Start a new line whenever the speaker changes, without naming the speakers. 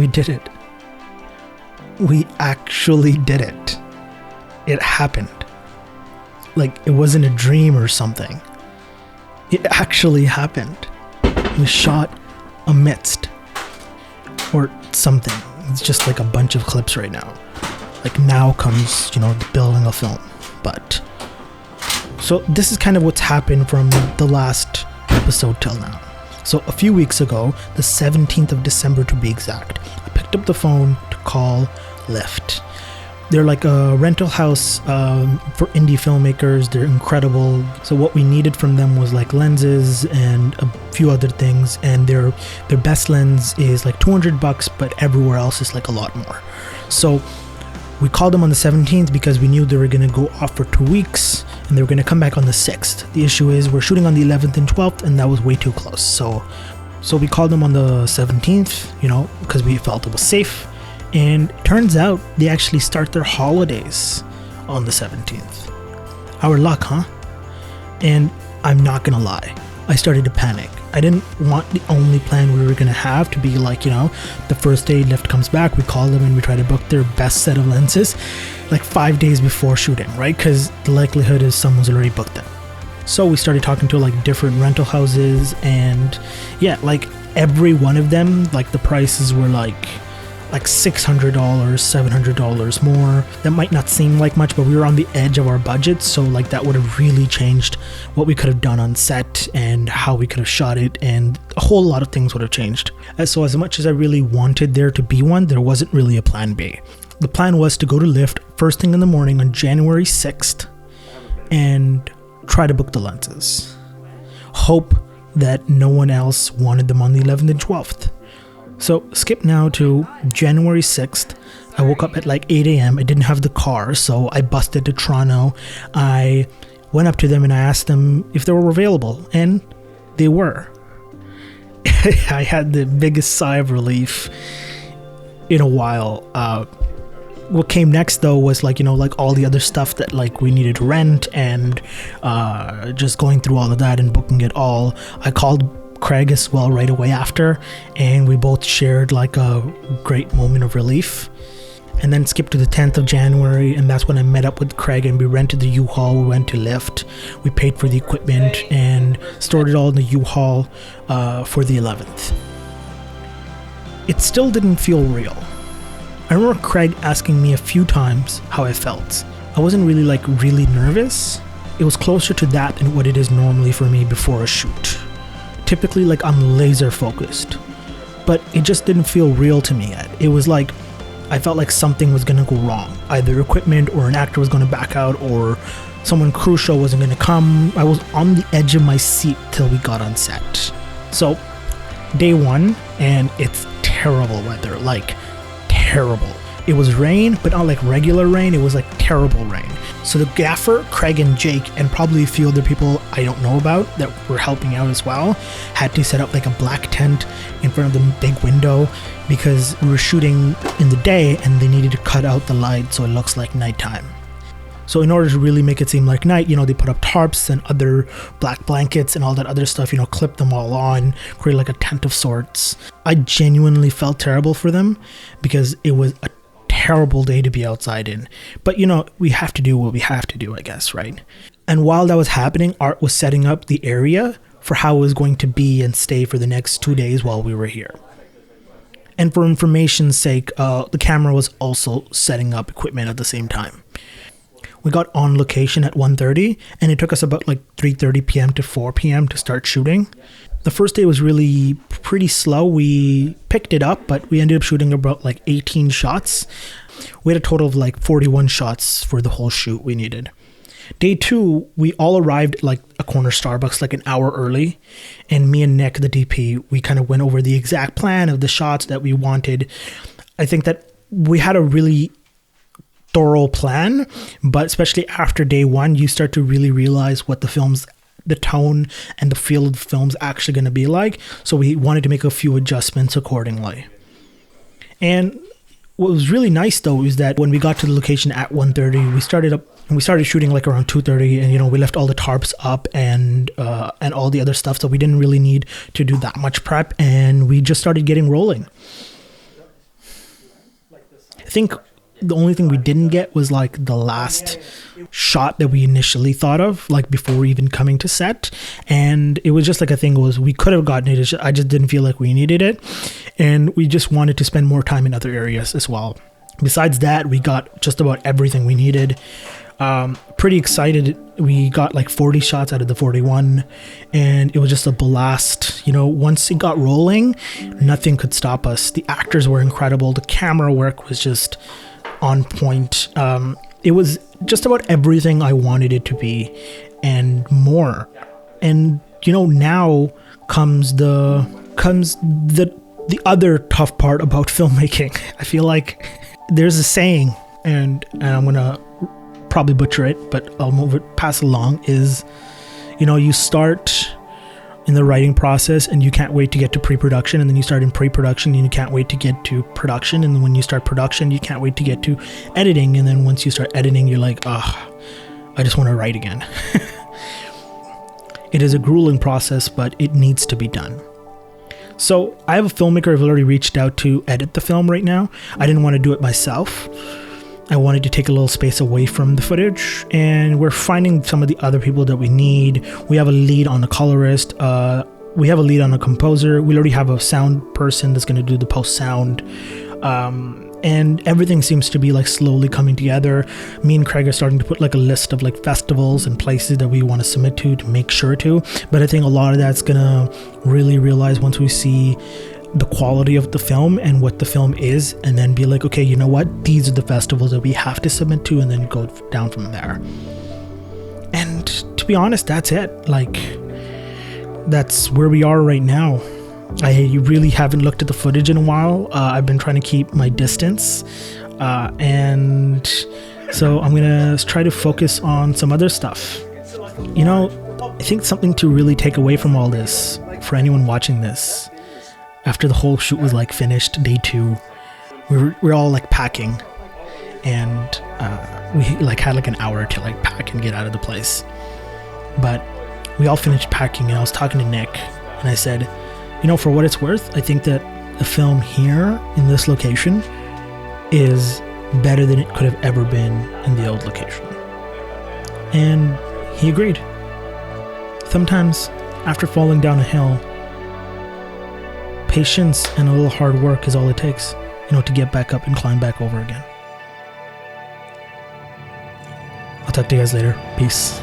We did it. We actually did it. It happened. Like, it wasn't a dream or something. It actually happened. We shot amidst or something. It's just like a bunch of clips right now. Like, now comes, the building of film. But so this is kind of what's happened from the last episode till now. So a few weeks ago, the 17th of December to be exact, I picked up the phone to call Lyft. They're like a rental house for indie filmmakers. They're incredible. So what we needed from them was like lenses and a few other things. And their best lens is like $200, but everywhere else is like a lot more. So we called them on the 17th because we knew they were going to go off for 2 weeks and they were going to come back on the 6th. The issue is we're shooting on the 11th and 12th, and that was way too close. So we called them on the 17th, because we felt it was safe. And it turns out they actually start their holidays on the 17th. Our luck, huh? And I'm not gonna lie, I started to panic. I didn't want the only plan we were gonna have to be like, the first day Lyft comes back, we call them and we try to book their best set of lenses like 5 days before shooting, right? Because the likelihood is someone's already booked them. So we started talking to like different rental houses, and yeah, like every one of them, like the prices were like $600, $700 more. That might not seem like much, but we were on the edge of our budget, so like that would have really changed what we could have done on set and how we could have shot it, and a whole lot of things would have changed. So as much as I really wanted there to be one, there wasn't really a plan B. The plan was to go to Lyft first thing in the morning on January 6th and try to book the lenses. Hope that no one else wanted them on the 11th and 12th. So skip now to January 6th. I woke up at like 8 a.m. I didn't have the car, so I busted to Toronto. I went up to them and I asked them if they were available, and they were. I had the biggest sigh of relief in a while. What came next though was like all the other stuff that like we needed to rent, and just going through all of that and booking it all. I called Craig as well right away after, and we both shared like a great moment of relief. And then skip to the 10th of January, and that's when I met up with Craig and we rented the U-Haul. We went to Lyft, we paid for the equipment and stored it all in the U-Haul for the 11th. It still didn't feel real. I remember Craig asking me a few times how I felt. I wasn't really nervous. It was closer to that than what it is normally for me before a shoot. Typically like I'm laser focused, but it just didn't feel real to me yet. It was like I felt like something was gonna go wrong. Either equipment or an actor was gonna back out, or someone crucial wasn't gonna come. I was on the edge of my seat till we got on set. So day one, and it's terrible weather, like terrible. It was rain, but not like regular rain. It was like terrible rain. So the gaffer, Craig and Jake, and probably a few other people I don't know about that were helping out as well, had to set up like a black tent in front of the big window because we were shooting in the day and they needed to cut out the light so it looks like nighttime. So in order to really make it seem like night, they put up tarps and other black blankets and all that other stuff, clip them all on, create like a tent of sorts. I genuinely felt terrible for them because it was a terrible day to be outside in. But we have to do what we have to do, I guess, right? And while that was happening, Art was setting up the area for how it was going to be and stay for the next 2 days while we were here. And for information's sake, the camera was also setting up equipment at the same time. We got on location at 1:30, and it took us about like 3:30 p.m. to 4 p.m. to start shooting. The first day was really pretty slow. We picked it up, but we ended up shooting about like 18 shots. We had a total of like 41 shots for the whole shoot we needed. Day two, we all arrived at like a corner Starbucks like an hour early, and me and Nick, the DP, we kind of went over the exact plan of the shots that we wanted. I think that we had a really thorough plan, but especially after day one, you start to really realize what the tone and the feel of the film's actually going to be like. So we wanted to make a few adjustments accordingly. And what was really nice though is that when we got to the location at 1:30, we started shooting like around 2:30, and we left all the tarps up and all the other stuff, so we didn't really need to do that much prep, and we just started getting rolling. think the only thing we didn't get was like the last shot that we initially thought of, like before even coming to set. And it was just like a thing was we could have gotten it. I just didn't feel like we needed it. And we just wanted to spend more time in other areas as well. Besides that, we got just about everything we needed. Pretty excited. We got like 40 shots out of the 41, and it was just a blast. You know, once it got rolling, nothing could stop us. The actors were incredible. The camera work was just on point. It was just about everything I wanted it to be and more. And you know, now comes the other tough part about filmmaking. I feel like there's a saying, and I'm gonna probably butcher it, but I'll move it pass along, is, you know, you start in the writing process and you can't wait to get to pre-production, and then you start in pre-production and you can't wait to get to production, and then when you start production you can't wait to get to editing, and then once you start editing you're like, I just want to write again. It is a grueling process, but it needs to be done. So I have a filmmaker I've already reached out to edit the film right now. I didn't want to do it myself. I wanted to take a little space away from the footage, and we're finding some of the other people that we need. We have a lead on a colorist. We have a lead on a composer. We already have a sound person that's going to do the post sound. And everything seems to be like slowly coming together. Me and Craig are starting to put like a list of like festivals and places that we want to submit to make sure to. But I think a lot of that's going to really realize once we see the quality of the film and what the film is, and then be like, okay, you know what? These are the festivals that we have to submit to, and then go down from there. And to be honest, that's it. Like, that's where we are right now. I really haven't looked at the footage in a while. I've been trying to keep my distance. And so I'm going to try to focus on some other stuff. You know, I think something to really take away from all this, for anyone watching this, after the whole shoot was like finished, day 2, we were all like packing, and we like had like an hour to like pack and get out of the place. But we all finished packing, and I was talking to Nick, and I said, you know, for what it's worth, I think that the film here in this location is better than it could have ever been in the old location. And he agreed. Sometimes after falling down a hill, patience and a little hard work is all it takes, you know, to get back up and climb back over again. I'll talk to you guys later. Peace.